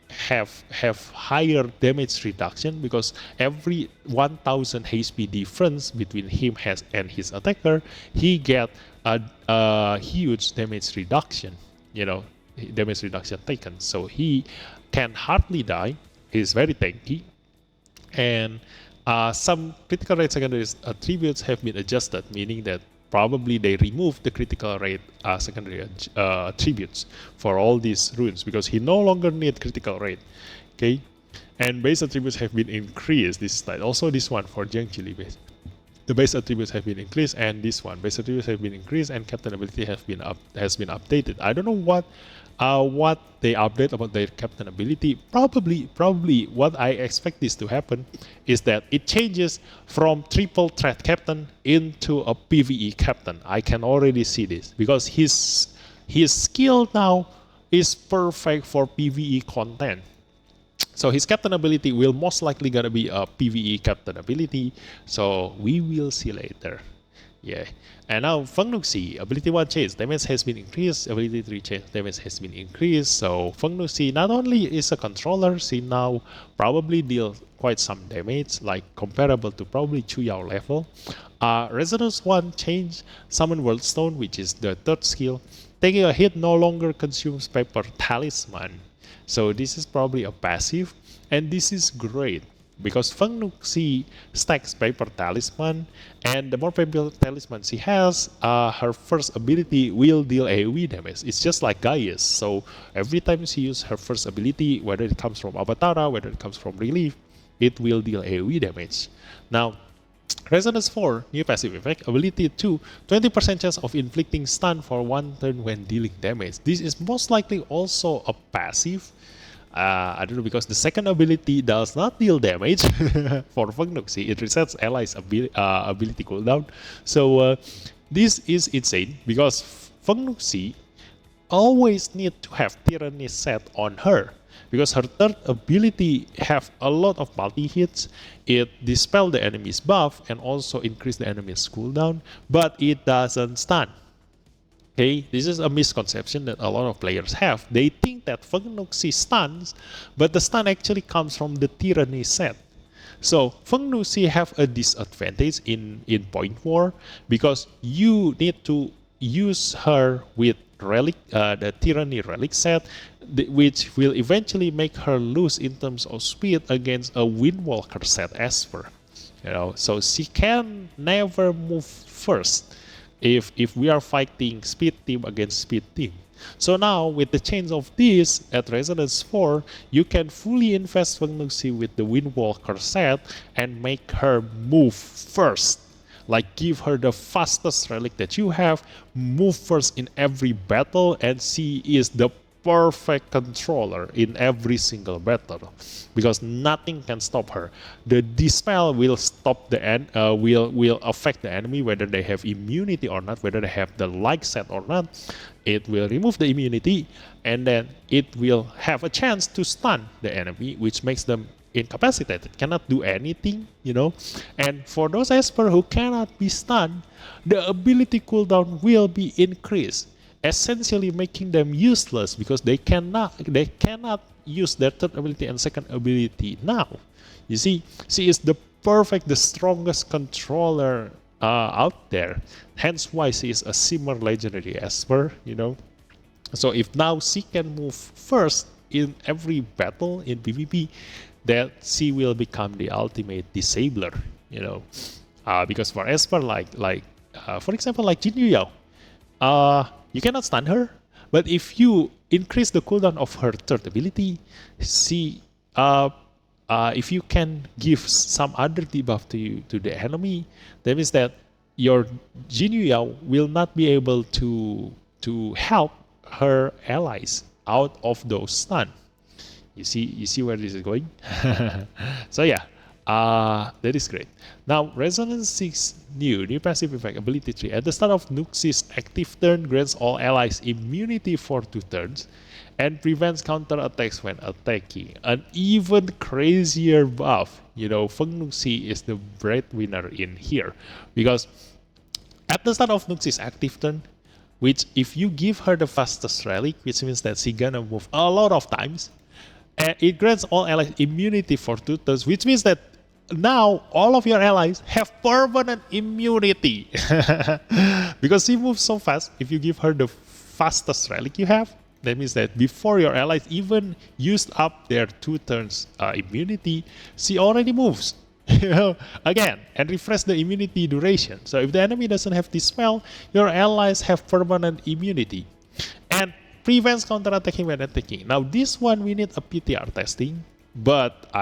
have higher damage reduction, because every 1000 HP difference between him and his attacker, he get a huge damage reduction, you know, damage reduction taken. So he can hardly die. He's very tanky, and some critical rate secondary attributes have been adjusted, meaning that probably they removed the critical rate secondary attributes for all these runes, because he no longer needs critical rate. Okay, and base attributes have been increased this slide. Also this one for Jiang Juli base. the base attributes have been increased, and this one base attributes have been increased, and captain ability has been updated. I don't know what they update about their captain ability. Probably what I expect this to happen is that it changes from triple threat captain into a PvE captain. I can already see this because his skill now is perfect for PvE content. So his captain ability will most likely gonna be a PvE captain ability. So we will see later. Yeah. And now Feng Nuxi, ability 1 change, damage has been increased, ability 3 change, damage has been increased. So Feng Nuxi not only is a controller, she now probably deals quite some damage, like comparable to probably Chu Yao level. Resonance 1 change, summon World Stone, which is the third skill. Taking a hit no longer consumes paper talisman. So this is probably a passive, and this is great because Feng Nuxi stacks paper talisman, and the more paper talisman she has, her first ability will deal AoE damage. It's just like Gaius. So every time she uses her first ability, whether it comes from Avatara, whether it comes from relief, it will deal AoE damage. Now, Resonance 4, new passive effect, ability 2, 20% chance of inflicting stun for 1 turn when dealing damage. This is most likely also a passive. I don't know, because the second ability does not deal damage for Feng Nuxi. It resets allies' ability cooldown. So this is insane because Feng Nuxi always need to have Tyranny set on her, because her third ability have a lot of multi-hits. It dispel the enemy's buff and also increase the enemy's cooldown, but it doesn't stun. Okay, this is a misconception that a lot of players have. They think that Feng Nuxi stuns, but the stun actually comes from the Tyranny set. So Feng Nuxi have a disadvantage in point war because you need to use her with relic, the Tyranny relic set, which will eventually make her lose in terms of speed against a Windwalker set ESPER. So she can never move first if we are fighting speed team against speed team. So now with the change of this at Resonance 4, you can fully invest Feng Nuxi with the Windwalker set and make her move first. Like, give her the fastest relic that you have, move first in every battle, and she is the perfect controller in every single battle because nothing can stop her. The dispel will stop the will affect the enemy whether they have immunity or not, whether they have the like set or not. It will remove the immunity, and then it will have a chance to stun the enemy, which makes them incapacitated, cannot do anything, And for those ESPER who cannot be stunned, the ability cooldown will be increased, essentially making them useless because they cannot use their third ability and second ability now. You see, she is the strongest controller out there. Hence why she is a Simmer legendary ESPER, So if now she can move first in every battle in PvP, that she will become the ultimate disabler, because for ESPER, for example, like Jin Yuyao, you cannot stun her, but if you increase the cooldown of her third ability, she, if you can give some other debuff to the enemy, that means that your Jin Yuyao will not be able to help her allies out of those stun. You see where this is going? So yeah, that is great. Now, Resonance 6 new passive effect, ability 3. At the start of Nuxi's active turn, grants all allies immunity for 2 turns and prevents counter attacks when attacking. An even crazier buff. Feng Nuxi is the breadwinner in here because at the start of Nuxi's active turn, which if you give her the fastest relic, which means that she's gonna move a lot of times, and it grants all allies immunity for 2 turns, which means that now all of your allies have permanent immunity. Because she moves so fast, if you give her the fastest relic you have, that means that before your allies even used up their 2 turns immunity, she already moves. Again, and refresh the immunity duration. So if the enemy doesn't have dispel, your allies have permanent immunity. And prevents counterattacking when attacking. Now this one we need a PTR testing But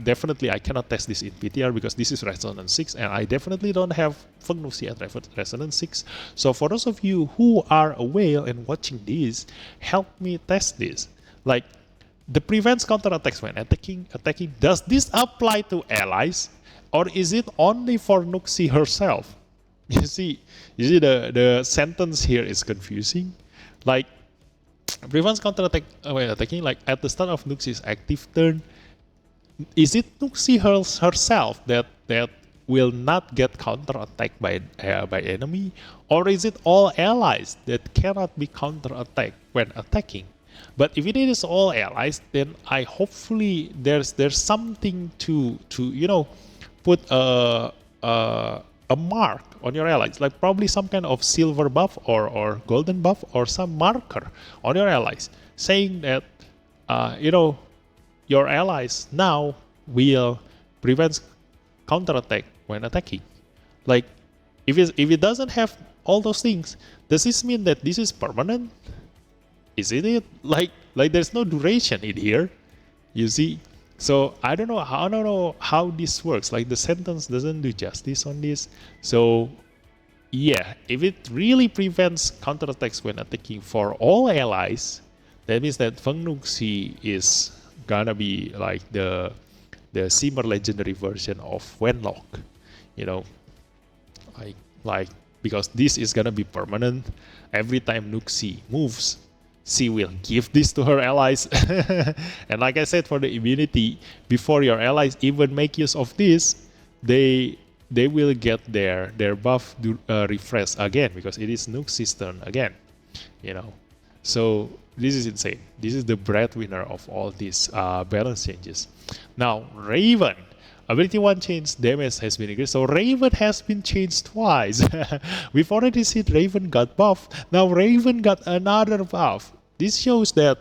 definitely I cannot test this in PTR because this is Resonance 6 and I definitely don't have Feng Nuxi at Resonance 6. So for those of you who are aware and watching this, help me test this. Like, the prevents counterattacks when attacking. Does this apply to allies? Or is it only for Nuxi herself? You see the sentence here is confusing. Like, prevents counterattack when attacking, like at the start of Nuxi's active turn, is it Nuxi herself that will not get counterattacked by enemy, or is it all allies that cannot be counterattacked when attacking? But if it is all allies, then I hopefully there's something to put a mark on your allies, like probably some kind of silver buff or golden buff or some marker on your allies, saying that your allies now will prevent counterattack when attacking. Like, if it doesn't have all those things, does this mean that this is permanent? Is it? Like there's no duration in here, you see. So I don't know how this works. Like, the sentence doesn't do justice on this. So yeah, if it really prevents counterattacks when attacking for all allies, that means that Feng Nuxi is gonna be like the Simmer legendary version of Wenlock, like because this is gonna be permanent. Every time Nuxi moves, she will give this to her allies. And like I said, for the immunity, before your allies even make use of this, they will get their buff refreshed again, because it is Nuxi's turn again. So this is insane. This is the breadwinner of all these balance changes. Now, Raven. Ability 1 change, damage has been increased. So Raven has been changed twice. We've already seen Raven got buff. Now Raven got another buff. This shows that,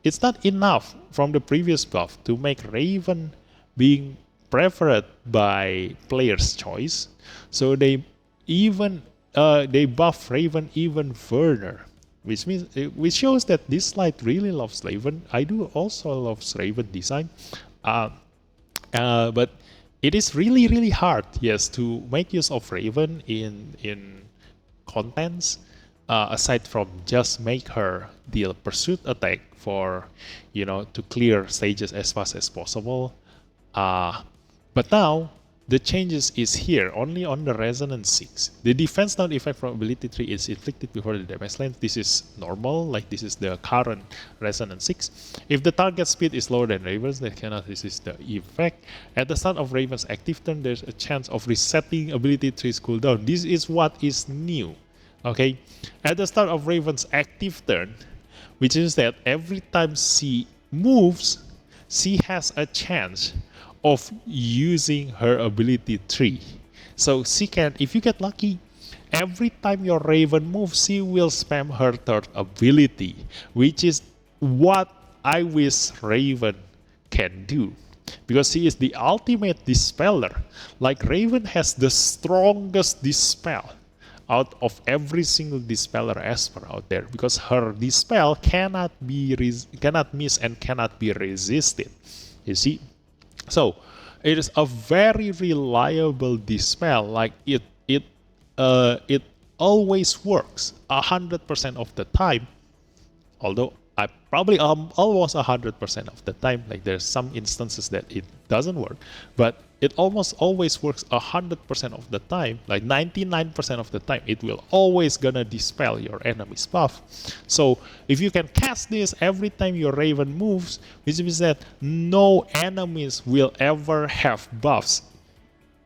it's not enough from the previous buff to make Raven being preferred by player's choice. So they buff Raven even further. Which shows that Dislyte really loves Raven. I do also love Raven design. But it is really, really hard, yes, to make use of Raven in contents, aside from just make her deal pursuit attack for, to clear stages as fast as possible. But now, the changes is here, only on the Resonance 6. The defense down effect from ability 3 is inflicted before the damage length. This is normal, like this is the current Resonance 6. If the target speed is lower than Raven's, they cannot resist the effect. At the start of Raven's active turn, there's a chance of resetting ability 3's cooldown. This is what is new, okay? At the start of Raven's active turn, which is that every time she moves, she has a chance of using her ability 3. So she can, if you get lucky, every time your Raven moves, she will spam her third ability, which is what I wish Raven can do, because she is the ultimate dispeller. Like, Raven has the strongest dispel out of every single dispeller Esper out there, because her dispel cannot miss and cannot be resisted. You see. So it is a very reliable dispel. Like, it always works 100% of the time. Although I probably almost 100% of the time. Like, there's some instances that it doesn't work, but it almost always works 100% of the time. Like 99% of the time, it will always gonna dispel your enemy's buff. So if you can cast this every time your Raven moves, which means that no enemies will ever have buffs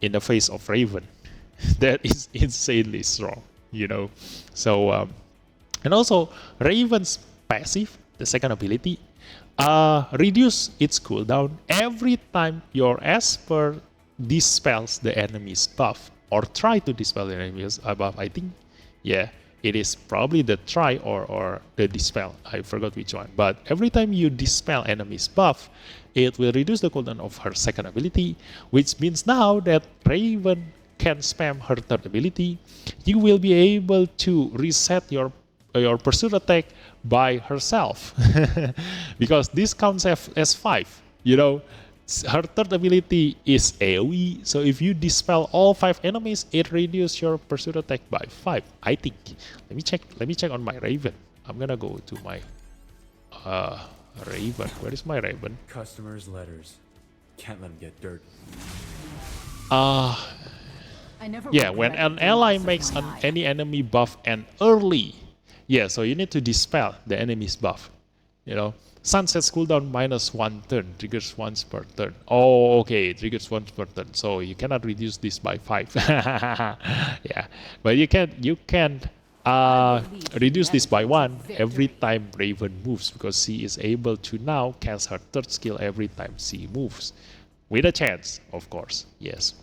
in the face of Raven. That is insanely strong, So and also Raven's passive, the second ability, reduce its cooldown every time your Esper dispels the enemy's buff, or try to dispel the enemy's buff. I think, yeah, it is probably the try or the dispel. I forgot which one. But every time you dispel enemy's buff, it will reduce the cooldown of her second ability, which means now that Raven can spam her third ability. You will be able to reset your pursuit attack by herself, because this counts as 5. You know, her third ability is AoE, so if you dispel all 5 enemies, it reduces your pursuit attack by 5. I think. Let me check on my Raven. I'm gonna go to my Raven. Where is my Raven? Customers' letters. Can't let them get dirt. Yeah, when an ally makes any enemy buff and early, yeah, so you need to dispel the enemy's buff. You know, sunset's cooldown -1 turn, triggers once per turn. Oh, okay, it triggers once per turn, so you cannot reduce this by 5. Yeah, but you can reduce this by 1 every time Raven moves, because she is able to now cast her third skill every time she moves, with a chance, of course. Yes.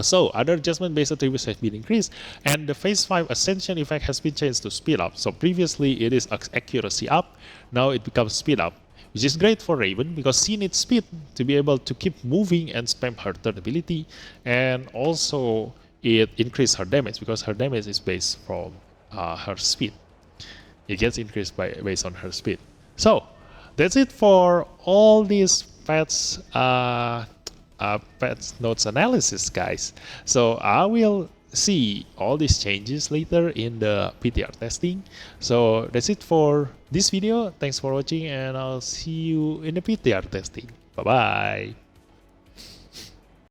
So, other adjustment-based attributes have been increased, and the Phase 5 Ascension effect has been changed to Speed Up. So previously it is Accuracy Up, now it becomes Speed Up, which is great for Raven because she needs speed to be able to keep moving and spam her third ability, and also it increased her damage because her damage is based from her speed. It gets increased based on her speed. So, that's it for all these patch patch notes analysis, guys. So I will see all these changes later in the PTR testing. So that's it for this video. Thanks for watching, and I'll see you in the PTR testing. Bye bye.